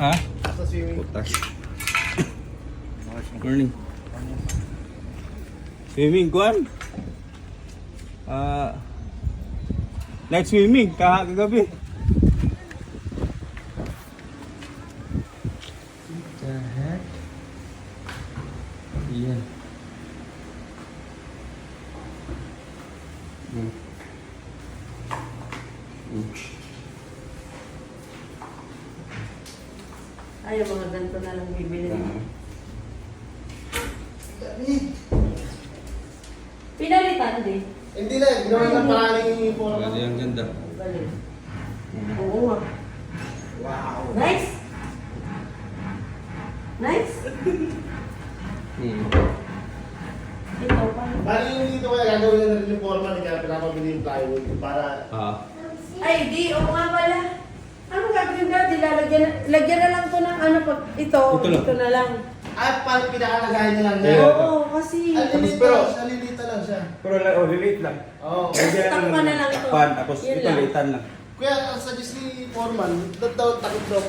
Ha? Sa swimming. Putas. Morning. Swimming kuan? Night swimming kagabi. The heck? Yeah. Ay, yung mga ganito na lang bibili. Pinalitan din. Hindi na, ginawa na maraming forma. Ang ganda. Galing. Oo nga. Wow. Nice! Nice! Ito pa. Bali yung dito kaya gagawin na rin yung forma ni kaya pinapabili yung plywood para... Ay, di. Oo nga pala. Ano gagawin natin? Lagyan na lang to ng ano pag ito. Ito lang. Ito na lang. Ay, parang pinakalagayan niya lang Yeah. yan. Oo, kasi... Alilita lang siya. Pero liliit lang. Oo. Takpan na lang ito. Takpan, tapos Yun ito lang. liitan lang. Kuya, ang suggest ni Foreman, daw takot daw